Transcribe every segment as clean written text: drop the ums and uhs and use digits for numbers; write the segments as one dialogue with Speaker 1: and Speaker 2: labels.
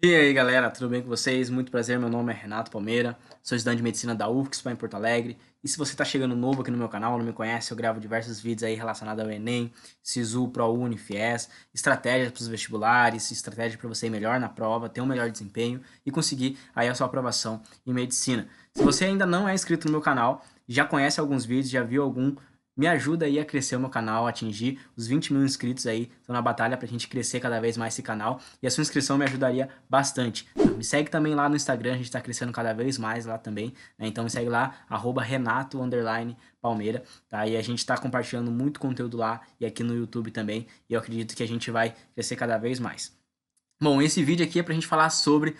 Speaker 1: E aí galera, tudo bem com vocês? Muito prazer, meu nome é Renato Palmeira, sou estudante de medicina da UFSPA em Porto Alegre. E se você está chegando novo aqui no meu canal, não me conhece, eu gravo diversos vídeos aí relacionados ao Enem, Sisu, ProUni, FIES, estratégias para os vestibulares, estratégia para você ir melhor na prova, ter um melhor desempenho e conseguir aí a sua aprovação em medicina. Se você ainda não é inscrito no meu canal, já conhece alguns vídeos, já viu algum, me ajuda aí a crescer o meu canal, a atingir os 20 mil inscritos aí. Estou na batalha para a gente crescer cada vez mais esse canal e a sua inscrição me ajudaria bastante. Me segue também lá no Instagram, a gente está crescendo cada vez mais lá também, né? Então me segue lá, @Renato_Palmeira, tá? E a gente está compartilhando muito conteúdo lá e aqui no YouTube também, e eu acredito que a gente vai crescer cada vez mais. Bom, esse vídeo aqui é para a gente falar sobre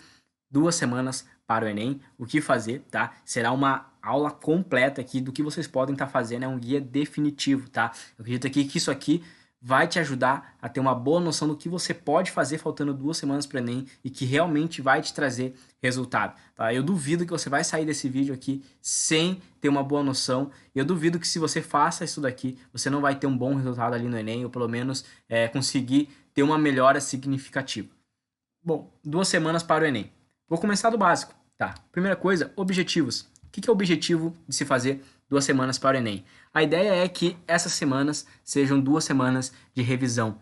Speaker 1: 2 semanas para o Enem, o que fazer, tá? Será uma aula completa aqui do que vocês podem estar fazendo, é um guia definitivo, tá? Eu acredito aqui que isso aqui vai te ajudar a ter uma boa noção do que você pode fazer faltando 2 semanas para o Enem e que realmente vai te trazer resultado, tá? Eu duvido que você vai sair desse vídeo aqui sem ter uma boa noção. Eu duvido que se você faça isso daqui, você não vai ter um bom resultado ali no Enem, ou pelo menos conseguir ter uma melhora significativa. Bom, 2 semanas para o Enem. Vou começar do básico, tá? Primeira coisa, objetivos. O que é o objetivo de se fazer 2 semanas para o Enem? A ideia é que essas semanas sejam 2 semanas de revisão,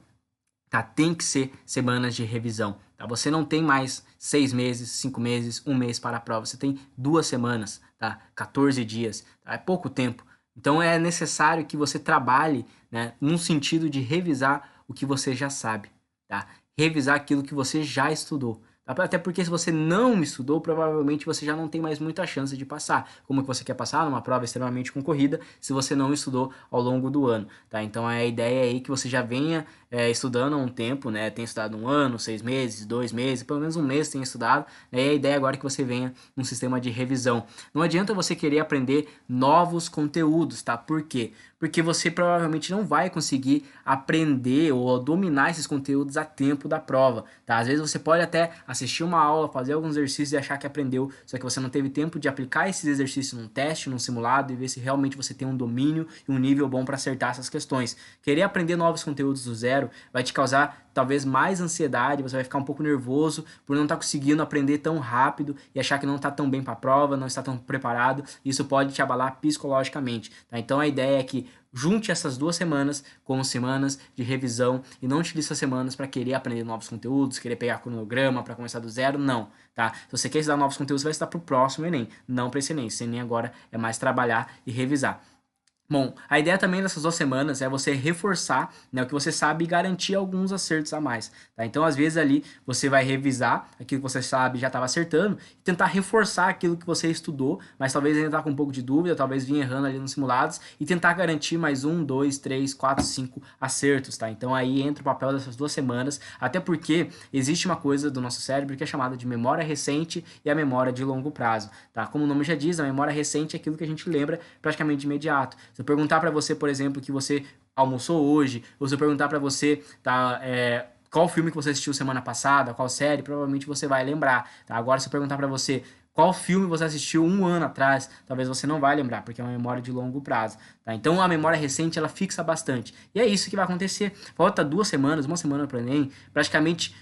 Speaker 1: tá? Tem que ser semanas de revisão, tá? Você não tem mais 6 meses, 5 meses, um mês para a prova. Você tem 2 semanas, tá? 14 dias, tá? É pouco tempo. Então é necessário que você trabalhe, né, num sentido de revisar o que você já sabe, tá? Revisar aquilo que você já estudou. Até porque se você não estudou, provavelmente você já não tem mais muita chance de passar. Como que você quer passar numa prova extremamente concorrida se você não estudou ao longo do ano, tá? Então a ideia é aí que você já venha estudando há um tempo, né? Tem estudado 1 ano, 6 meses, 2 meses, pelo menos um mês tem estudado, né? E a ideia agora é que você venha num sistema de revisão. Não adianta você querer aprender novos conteúdos, tá? Por quê? Porque você provavelmente não vai conseguir aprender ou dominar esses conteúdos a tempo da prova, tá? Às vezes você pode até assistir uma aula, fazer alguns exercícios e achar que aprendeu, só que você não teve tempo de aplicar esses exercícios num teste, num simulado e ver se realmente você tem um domínio e um nível bom para acertar essas questões. Querer aprender novos conteúdos do zero vai te causar talvez mais ansiedade, você vai ficar um pouco nervoso por não estar conseguindo aprender tão rápido e achar que não está tão bem para a prova, não está tão preparado. Isso pode te abalar psicologicamente, tá? Então a ideia é que junte essas 2 semanas como semanas de revisão e não utilize essas semanas para querer aprender novos conteúdos, querer pegar cronograma para começar do zero, não, tá? Se você quer estudar novos conteúdos, você vai estudar para o próximo Enem, não para esse Enem. Esse Enem agora é mais trabalhar e revisar. Bom, a ideia também dessas 2 semanas é você reforçar, né, o que você sabe e garantir alguns acertos a mais, tá? Então, às vezes ali você vai revisar aquilo que você sabe e já estava acertando e tentar reforçar aquilo que você estudou, mas talvez ainda tá com um pouco de dúvida, talvez vir errando ali nos simulados e tentar garantir mais 1, 2, 3, 4, 5 acertos, tá? Então aí entra o papel dessas 2 semanas, até porque existe uma coisa do nosso cérebro que é chamada de memória recente e a memória de longo prazo, tá? Como o nome já diz, a memória recente é aquilo que a gente lembra praticamente de imediato. Se eu perguntar para você, por exemplo, que você almoçou hoje, ou se eu perguntar para você, tá, qual filme que você assistiu semana passada, qual série, provavelmente você vai lembrar, tá? Agora, se eu perguntar para você qual filme você assistiu um ano atrás, talvez você não vai lembrar, porque é uma memória de longo prazo, tá? Então, a memória recente, ela fixa bastante. E é isso que vai acontecer. Falta 2 semanas, uma semana para o Enem, praticamente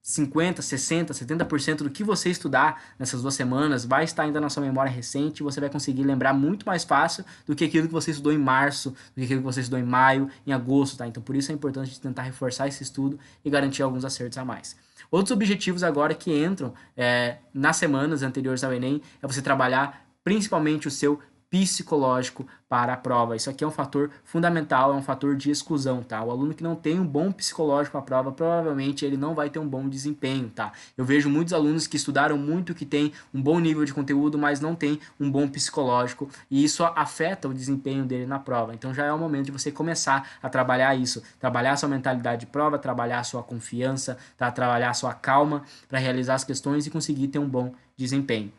Speaker 1: 50, 60, 70% do que você estudar nessas 2 semanas vai estar ainda na sua memória recente e você vai conseguir lembrar muito mais fácil do que aquilo que você estudou em março, do que aquilo que você estudou em maio, em agosto, tá? Então por isso é importante tentar reforçar esse estudo e garantir alguns acertos a mais. Outros objetivos agora que entram nas semanas anteriores ao Enem é você trabalhar principalmente o seu psicológico para a prova. Isso aqui é um fator fundamental, é um fator de exclusão, tá? O aluno que não tem um bom psicológico para a prova, provavelmente ele não vai ter um bom desempenho, tá? Eu vejo muitos alunos que estudaram muito, que têm um bom nível de conteúdo, mas não tem um bom psicológico, e isso afeta o desempenho dele na prova. Então já é o momento de você começar a trabalhar isso, trabalhar a sua mentalidade de prova, trabalhar a sua confiança, tá? Trabalhar a sua calma para realizar as questões e conseguir ter um bom desempenho.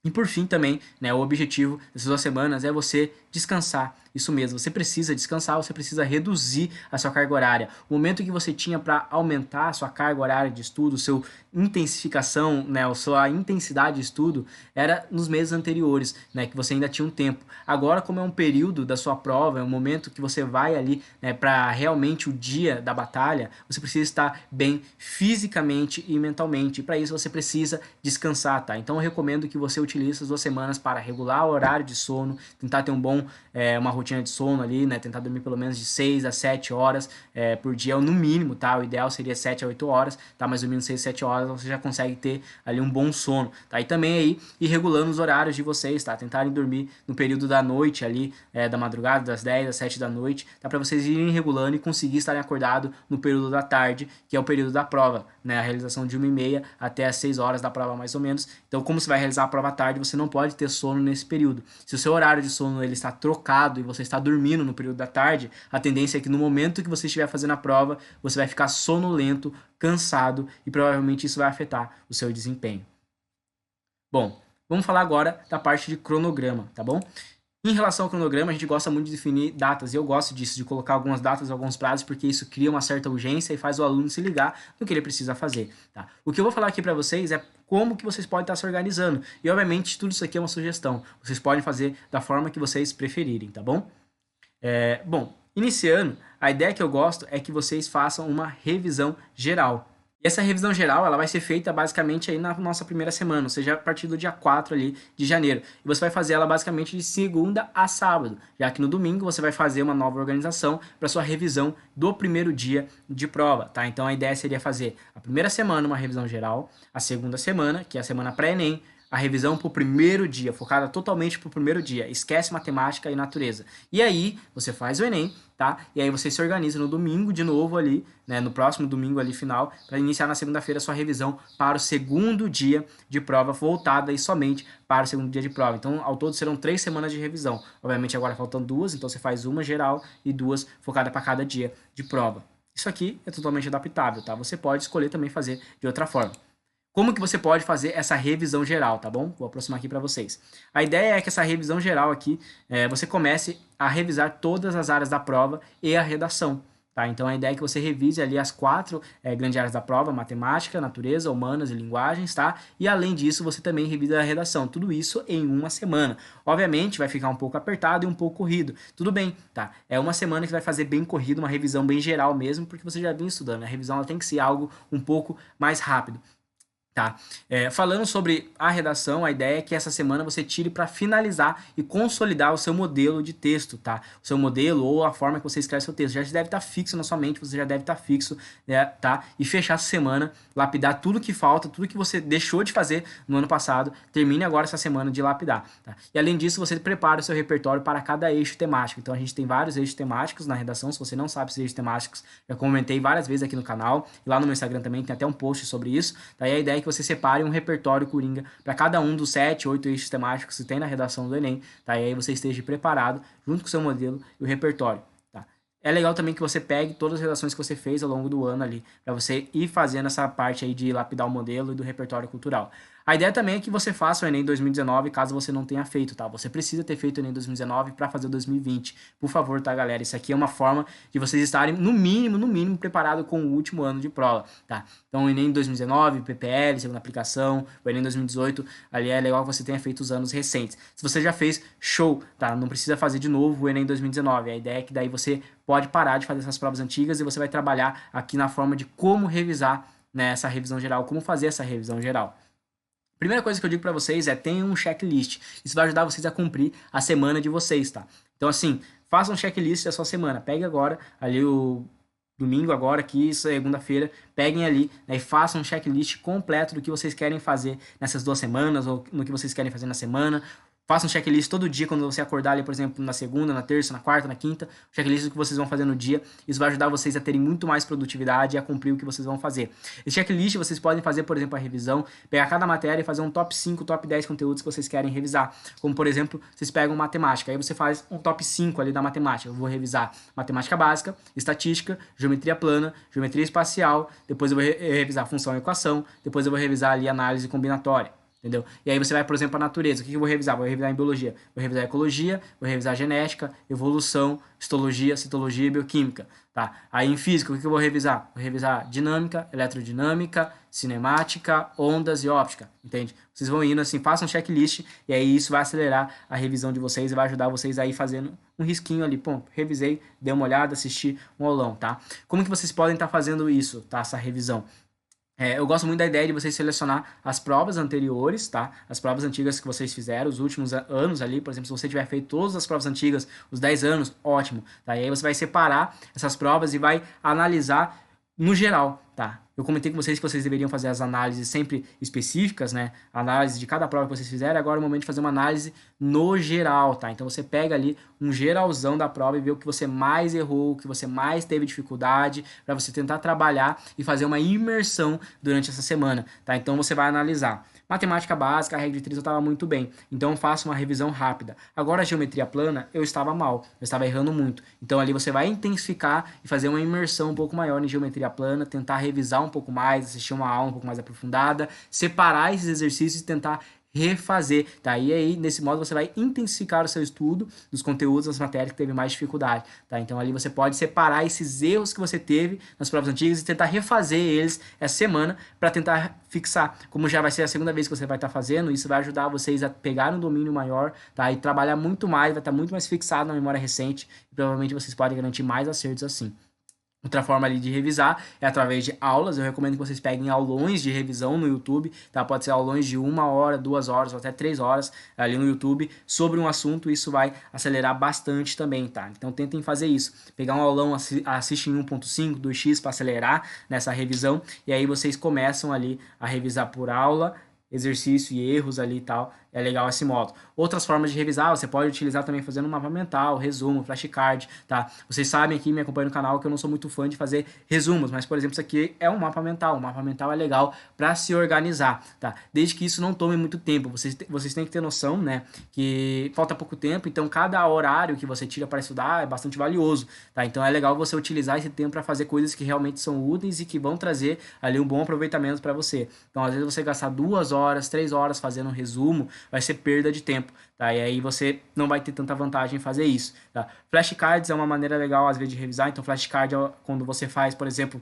Speaker 1: E por fim também, né, o objetivo dessas 2 semanas é você descansar, Isso mesmo, você precisa descansar, você precisa reduzir a sua carga horária. O momento que você tinha para aumentar a sua carga horária de estudo, seu intensificação, né, a sua intensidade de estudo, era nos meses anteriores, né, que você ainda tinha um tempo. Agora, como é um período da sua prova, é um momento que você vai ali, né, para realmente o dia da batalha, você precisa estar bem fisicamente e mentalmente. E para isso você precisa descansar, tá? Então eu recomendo que você utilize essas 2 semanas para regular o horário de sono, tentar ter uma rotina de sono ali, né? Tentar dormir pelo menos de 6 a 7 horas por dia, no mínimo, tá? O ideal seria 7 a 8 horas, tá? Mas dormindo 6 a 7 horas você já consegue ter ali um bom sono, tá? E também aí ir regulando os horários de vocês, tá? Tentarem dormir no período da noite ali, da madrugada, das 10 às 7 da noite, tá? Para vocês irem regulando e conseguir estarem acordados no período da tarde, que é o período da prova, né? A realização de 1h30 até as 6 horas da prova, mais ou menos. Então, como você vai realizar a prova à tarde, você não pode ter sono nesse período. Se o seu horário de sono ele está trocado e você está dormindo no período da tarde, a tendência é que no momento que você estiver fazendo a prova, você vai ficar sonolento, cansado e provavelmente isso vai afetar o seu desempenho. Bom, vamos falar agora da parte de cronograma, tá bom? Em relação ao cronograma, a gente gosta muito de definir datas, e eu gosto disso, de colocar algumas datas, alguns prazos, porque isso cria uma certa urgência e faz o aluno se ligar no que ele precisa fazer, tá? O que eu vou falar aqui para vocês é como que vocês podem estar se organizando, e obviamente tudo isso aqui é uma sugestão, vocês podem fazer da forma que vocês preferirem, tá bom? Bom, iniciando, a ideia que eu gosto é que vocês façam uma revisão geral. E essa revisão geral, ela vai ser feita basicamente aí na nossa primeira semana, ou seja, a partir do dia 4 ali de janeiro. E você vai fazer ela basicamente de segunda a sábado, já que no domingo você vai fazer uma nova organização para sua revisão do primeiro dia de prova, tá? Então a ideia seria fazer a primeira semana uma revisão geral, a segunda semana, que é a semana pré-ENEM, a revisão para o primeiro dia, focada totalmente para o primeiro dia. Esquece matemática e natureza. E aí, você faz o Enem, tá? E aí você se organiza no domingo de novo ali, né? No próximo domingo ali final, para iniciar na segunda-feira a sua revisão para o segundo dia de prova, voltada aí somente para o segundo dia de prova. Então, ao todo serão 3 semanas de revisão. Obviamente agora faltam 2, então você faz uma geral e 2 focada para cada dia de prova. Isso aqui é totalmente adaptável, tá? Você pode escolher também fazer de outra forma. Como que você pode fazer essa revisão geral, tá bom? Vou aproximar aqui para vocês. A ideia é que essa revisão geral aqui, você comece a revisar todas as áreas da prova e a redação, tá? Então a ideia é que você revise ali as 4 grandes áreas da prova: matemática, natureza, humanas e linguagens, tá? E além disso, você também revisa a redação. Tudo isso em uma semana. Obviamente vai ficar um pouco apertado e um pouco corrido. Tudo bem, tá? É uma semana que vai fazer bem corrido, uma revisão bem geral mesmo, porque você já vinha estudando. A revisão ela tem que ser algo um pouco mais rápido. Tá? Falando sobre a redação, a ideia é que essa semana você tire para finalizar e consolidar o seu modelo de texto, tá? O seu modelo ou a forma que você escreve seu texto. Já deve estar fixo na sua mente, você já deve estar fixo, né, tá? E fechar essa semana, lapidar tudo que falta, tudo que você deixou de fazer no ano passado, termine agora essa semana de lapidar, tá? E além disso, você prepara o seu repertório para cada eixo temático. Então a gente tem vários eixos temáticos na redação. Se você não sabe esses eixos temáticos, já comentei várias vezes aqui no canal, e lá no meu Instagram também tem até um post sobre isso, tá? E a ideia é que você separe um repertório coringa para cada um dos 7, 8 eixos temáticos que tem na redação do Enem, tá? E aí você esteja preparado junto com o seu modelo e o repertório, tá? É legal também que você pegue todas as redações que você fez ao longo do ano ali, para você ir fazendo essa parte aí de lapidar o modelo e do repertório cultural. A ideia também é que você faça o Enem 2019, caso você não tenha feito, tá? Você precisa ter feito o Enem 2019 para fazer o 2020. Por favor, tá, galera? Isso aqui é uma forma de vocês estarem, no mínimo, preparados com o último ano de prova, tá? Então, o Enem 2019, PPL, segunda aplicação, o Enem 2018, ali é legal que você tenha feito os anos recentes. Se você já fez, show, tá? Não precisa fazer de novo o Enem 2019. A ideia é que daí você pode parar de fazer essas provas antigas e você vai trabalhar aqui na forma de como revisar, né, essa revisão geral, como fazer essa revisão geral. Primeira coisa que eu digo para vocês é: tenham um checklist. Isso vai ajudar vocês a cumprir a semana de vocês, tá? Então, assim, façam um checklist da sua semana. Pegue agora, ali o domingo agora, aqui, segunda-feira, peguem ali, né, e façam um checklist completo do que vocês querem fazer nessas 2 semanas, ou no que vocês querem fazer na semana. Faça um checklist todo dia quando você acordar ali, por exemplo, na segunda, na terça, na quarta, na quinta, checklist do que vocês vão fazer no dia. Isso vai ajudar vocês a terem muito mais produtividade e a cumprir o que vocês vão fazer. Esse checklist vocês podem fazer, por exemplo, a revisão, pegar cada matéria e fazer um top 5, top 10 conteúdos que vocês querem revisar. Como, por exemplo, vocês pegam matemática, aí você faz um top 5 ali da matemática. Eu vou revisar matemática básica, estatística, geometria plana, geometria espacial, depois eu vou revisar função e equação, depois eu vou revisar ali análise combinatória. entendeu? E aí você vai, por exemplo, a natureza. O que eu vou revisar? Vou revisar em biologia. Vou revisar ecologia, vou revisar genética, evolução, histologia, citologia e bioquímica, tá? Aí em física, o que eu vou revisar? Vou revisar dinâmica, eletrodinâmica, cinemática, ondas e óptica, entende? Vocês vão indo assim, façam um checklist e aí isso vai acelerar a revisão de vocês e vai ajudar vocês a ir fazendo um risquinho ali, pô, revisei, dei uma olhada, assisti um aulão, tá? Como que vocês podem estar fazendo isso, tá? Essa revisão. Eu gosto muito da ideia de vocês selecionar as provas anteriores, tá? As provas antigas que vocês fizeram, os últimos anos ali, por exemplo, se você tiver feito todas as provas antigas, os 10 anos, ótimo, tá? E aí você vai separar essas provas e vai analisar no geral, tá? Eu comentei com vocês que vocês deveriam fazer as análises sempre específicas, né? Análise de cada prova que vocês fizerem, agora é o momento de fazer uma análise no geral, tá? Então você pega ali um geralzão da prova e vê o que você mais errou, o que você mais teve dificuldade, para você tentar trabalhar e fazer uma imersão durante essa semana, tá? Então você vai analisar. Matemática básica, a regra de três eu estava muito bem, então eu faço uma revisão rápida. Agora a geometria plana eu estava mal, eu estava errando muito. Então ali você vai intensificar e fazer uma imersão um pouco maior em geometria plana, tentar revisar um pouco mais, assistir uma aula um pouco mais aprofundada, separar esses exercícios e tentar refazer, tá? E aí, nesse modo, você vai intensificar o seu estudo dos conteúdos das matérias que teve mais dificuldade, tá? Então, ali você pode separar esses erros que você teve nas provas antigas e tentar refazer eles essa semana para tentar fixar. Como já vai ser a segunda vez que você vai estar fazendo, isso vai ajudar vocês a pegar um domínio maior, tá? E trabalhar muito mais, vai estar muito mais fixado na memória recente e provavelmente vocês podem garantir mais acertos assim. Outra forma ali de revisar é através de aulas. Eu recomendo que vocês peguem aulões de revisão no YouTube, tá? Pode ser aulões de 1 hora, 2 horas ou até 3 horas ali no YouTube sobre um assunto. Isso vai acelerar bastante também, tá? Então tentem fazer isso. Pegar um aulão, assiste em 1.5, 2x para acelerar nessa revisão. E aí vocês começam ali a revisar por aula, exercício e erros ali e tal, é legal esse modo. Outras formas de revisar, você pode utilizar também fazendo um mapa mental, resumo, flashcard, tá? Vocês sabem aqui, me acompanham no canal, que eu não sou muito fã de fazer resumos, mas, por exemplo, isso aqui é um mapa mental. Um mapa mental é legal para se organizar, tá? Desde que isso não tome muito tempo. Vocês têm que ter noção, né, que falta pouco tempo, então cada horário que você tira para estudar é bastante valioso, tá? Então é legal você utilizar esse tempo para fazer coisas que realmente são úteis e que vão trazer ali um bom aproveitamento para você. Então, às vezes, você gastar 2 horas, 3 horas fazendo um resumo, vai ser perda de tempo, tá? E aí você não vai ter tanta vantagem em fazer isso, tá? Flashcards é uma maneira legal, às vezes, de revisar. Então, flashcard é quando você faz, por exemplo,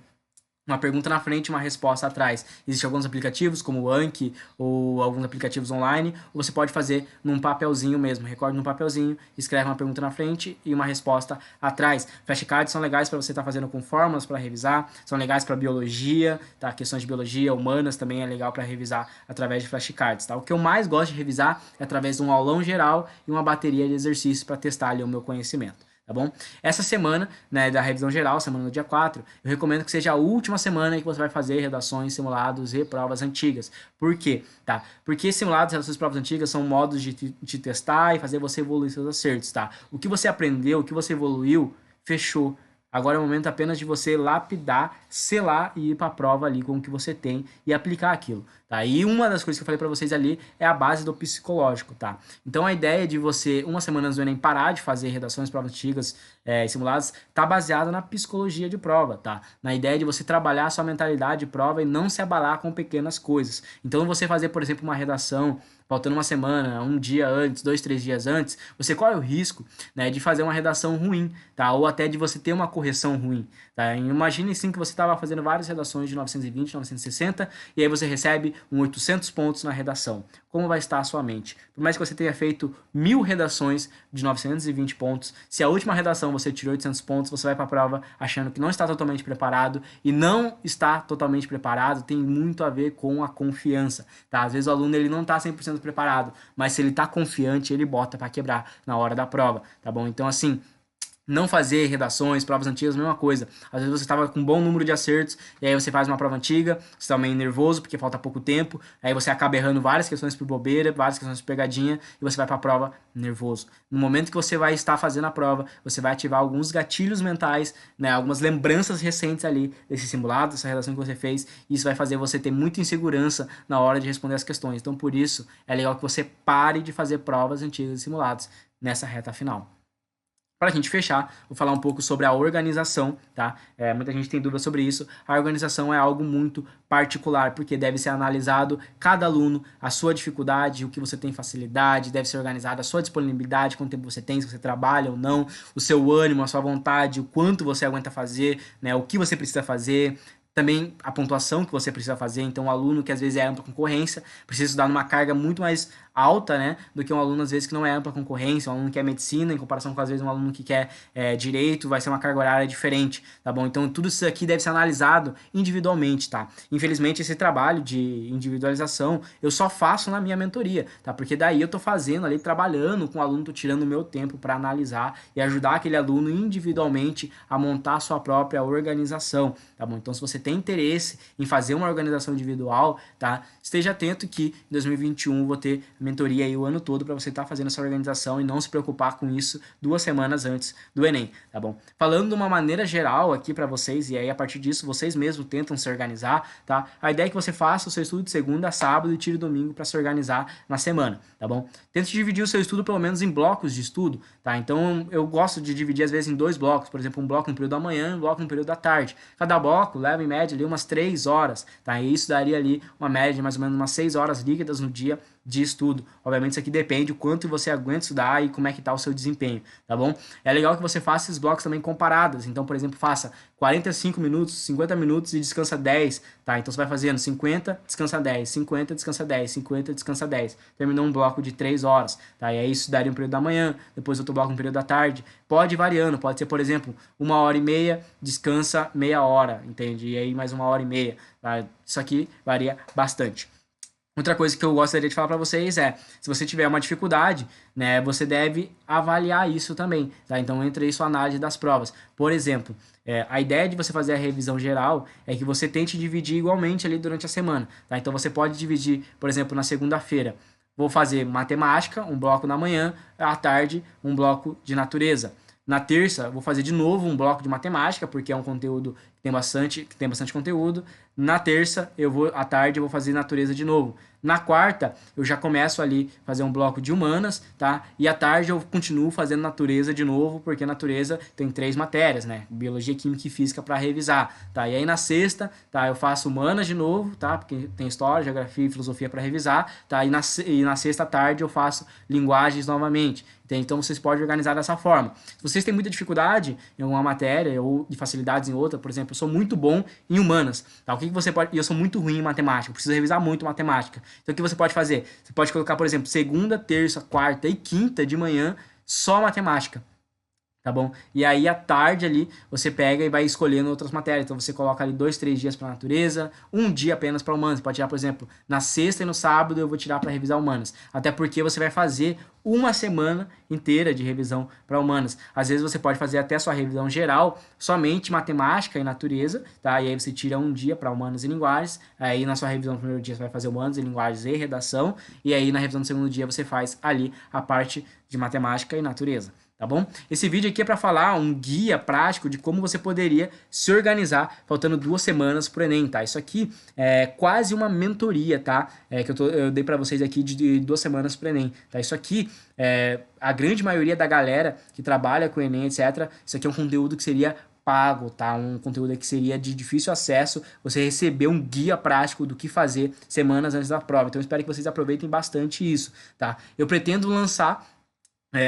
Speaker 1: uma pergunta na frente e uma resposta atrás. Existem alguns aplicativos, como o Anki, ou alguns aplicativos online, ou você pode fazer num papelzinho mesmo. Recorda num papelzinho, escreve uma pergunta na frente e uma resposta atrás. Flashcards são legais para você estar fazendo com fórmulas para revisar, são legais para biologia, tá? Questões de biologia, humanas também é legal para revisar através de flashcards, tá? O que eu mais gosto de revisar é através de um aulão geral e uma bateria de exercícios para testar ali o meu conhecimento. Tá bom? Essa semana, né, da revisão geral, semana do dia 4, eu recomendo que seja a última semana que você vai fazer redações, simulados e provas antigas. Por quê? Tá? Porque simulados, redações e provas antigas são modos de te testar e fazer você evoluir seus acertos, tá? O que você aprendeu, o que você evoluiu, fechou. Agora é o momento apenas de você lapidar, selar e ir para a prova ali com o que você tem e aplicar aquilo, tá? E uma das coisas que eu falei para vocês ali é a base do psicológico, tá? Então a ideia de você, uma semana antes do Enem, parar de fazer redações, provas antigas e simulados, tá baseada na psicologia de prova, tá? Na ideia de você trabalhar a sua mentalidade de prova e não se abalar com pequenas coisas. Então você fazer, por exemplo, uma redação faltando uma semana, um dia antes, 2, 3 dias antes, você corre o risco, né, de fazer uma redação ruim, tá? Ou até de você ter uma correção ruim, tá? Imagine sim que você estava fazendo várias redações de 920, 960 e aí você recebe 800 pontos na redação. Como vai estar a sua mente? Por mais que você tenha feito 1000 redações de 920 pontos, se a última redação você tirou 800 pontos, você vai para a prova achando que não está totalmente preparado e não está totalmente preparado tem muito a ver com a confiança, tá? Às vezes o aluno ele não está 100% preparado, mas se ele tá confiante, ele bota para quebrar na hora da prova, tá bom? Então, assim, não fazer redações, provas antigas, mesma coisa. Às vezes você estava com um bom número de acertos, e aí você faz uma prova antiga, você está meio nervoso porque falta pouco tempo, aí você acaba errando várias questões por bobeira, várias questões por pegadinha, e você vai para a prova nervoso. No momento que você vai estar fazendo a prova, você vai ativar alguns gatilhos mentais, né, algumas lembranças recentes ali desse simulado, dessa redação que você fez, e isso vai fazer você ter muita insegurança na hora de responder as questões. Então, por isso, é legal que você pare de fazer provas antigas e simulados nessa reta final. Para a gente fechar, vou falar um pouco sobre a organização, tá? Muita gente tem dúvida sobre isso. A organização é algo muito particular, porque deve ser analisado cada aluno, a sua dificuldade, o que você tem facilidade, deve ser organizada a sua disponibilidade, quanto tempo você tem, se você trabalha ou não, o seu ânimo, a sua vontade, o quanto você aguenta fazer, né? O que você precisa fazer. Também a pontuação que você precisa fazer, então o aluno que às vezes é ampla concorrência precisa estudar numa carga muito mais alta, né, do que um aluno às vezes que não é ampla concorrência, um aluno que quer medicina em comparação com às vezes um aluno que quer direito, vai ser uma carga horária diferente, tá bom? Então tudo isso aqui deve ser analisado individualmente, tá? Infelizmente esse trabalho de individualização eu só faço na minha mentoria, tá? Porque daí eu tô fazendo ali, trabalhando com o aluno, tô tirando o meu tempo para analisar e ajudar aquele aluno individualmente a montar a sua própria organização, tá bom? Então se você tem interesse em fazer uma organização individual, tá? Esteja atento que em 2021 vou ter mentoria aí o ano todo para você estar fazendo essa organização e não se preocupar com isso 2 semanas antes do Enem, tá bom? Falando de uma maneira geral aqui para vocês, e aí a partir disso vocês mesmos tentam se organizar, tá? A ideia é que você faça o seu estudo de segunda a sábado e tire domingo para se organizar na semana, tá bom? Tente dividir o seu estudo pelo menos em blocos de estudo, tá? Então eu gosto de dividir às vezes em 2 blocos, por exemplo, um bloco no período da manhã e um bloco no período da tarde. Cada bloco leva em média ali umas 3 horas, tá? E isso daria ali uma média de mais ou menos umas 6 horas líquidas no dia de estudo. Obviamente isso aqui depende do quanto você aguenta estudar e como é que tá o seu desempenho, tá bom? É legal que você faça esses blocos também comparados. Então, por exemplo, faça 45 minutos, 50 minutos e descansa 10, tá? Então você vai fazendo 50, descansa 10, 50, descansa 10, 50, descansa 10. Terminou um bloco de 3 horas, tá? E aí isso daria um período da manhã, depois outro bloco no período da tarde. Pode ir variando, pode ser, por exemplo, 1h30, descansa meia hora, entende? E aí mais 1h30, tá? Isso aqui varia bastante. Outra coisa que eu gostaria de falar para vocês é, se você tiver uma dificuldade, né, você deve avaliar isso também, tá? Então entra aí sua análise das provas. Por exemplo, a ideia de você fazer a revisão geral é que você tente dividir igualmente ali durante a semana, tá? Então você pode dividir, por exemplo, na segunda-feira, vou fazer matemática, um bloco na manhã, à tarde, um bloco de natureza. Na terça, vou fazer de novo um bloco de matemática, porque é um conteúdo que tem bastante conteúdo. Na terça, à tarde, eu vou fazer natureza de novo. Na quarta, eu já começo ali a fazer um bloco de humanas, tá? E à tarde eu continuo fazendo natureza de novo, porque natureza tem 3 matérias, né? Biologia, química e física para revisar, tá? E aí na sexta, tá? Eu faço humanas de novo, tá? Porque tem história, geografia e filosofia para revisar, tá? E na sexta tarde eu faço linguagens novamente. Então vocês podem organizar dessa forma. Se vocês têm muita dificuldade em alguma matéria ou de facilidades em outra, por exemplo, eu sou muito bom em humanas, tá? O que você pode... E eu sou muito ruim em matemática, eu preciso revisar muito matemática. Então o que você pode fazer? Você pode colocar, por exemplo, segunda, terça, quarta e quinta de manhã só matemática. Tá bom? E aí à tarde ali você pega e vai escolhendo outras matérias. Então você coloca ali 2, 3 dias para natureza, um dia apenas para humanas. Você pode tirar, por exemplo, na sexta e no sábado eu vou tirar para revisar humanas. Até porque você vai fazer uma semana inteira de revisão para humanas. Às vezes você pode fazer até sua revisão geral, somente matemática e natureza, tá? E aí você tira um dia para humanas e linguagens. Aí na sua revisão no primeiro dia você vai fazer humanas e linguagens e redação. E aí na revisão do segundo dia você faz ali a parte de matemática e natureza. Tá bom? Esse vídeo aqui é para falar um guia prático de como você poderia se organizar faltando 2 semanas pro Enem, tá? Isso aqui é quase uma mentoria, tá? Que eu dei para vocês aqui de 2 semanas pro Enem, tá? Isso aqui, a grande maioria da galera que trabalha com o Enem, etc., isso aqui é um conteúdo que seria pago, tá? Um conteúdo que seria de difícil acesso, você receber um guia prático do que fazer semanas antes da prova. Então eu espero que vocês aproveitem bastante isso, tá? Eu pretendo lançar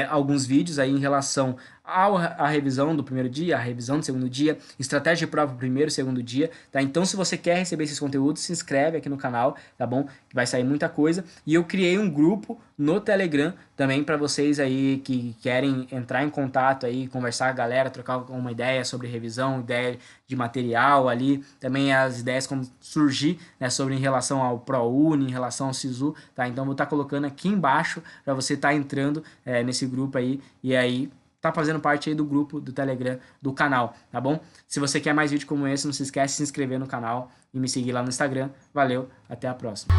Speaker 1: alguns vídeos aí em relação à revisão do primeiro dia, a revisão do segundo dia, estratégia de prova pro primeiro e segundo dia, tá? Então se você quer receber esses conteúdos, se inscreve aqui no canal, tá bom? Que vai sair muita coisa. E eu criei um grupo no Telegram também para vocês aí que querem entrar em contato aí, conversar com a galera, trocar uma ideia sobre revisão, ideia de material ali, também as ideias como surgir, né, sobre em relação ao ProUni, em relação ao SISU, tá? Então vou estar colocando aqui embaixo para você estar entrando nesse grupo aí e aí tá fazendo parte aí do grupo do Telegram do canal, tá bom? Se você quer mais vídeo como esse, não se esquece de se inscrever no canal e me seguir lá no Instagram. Valeu, até a próxima.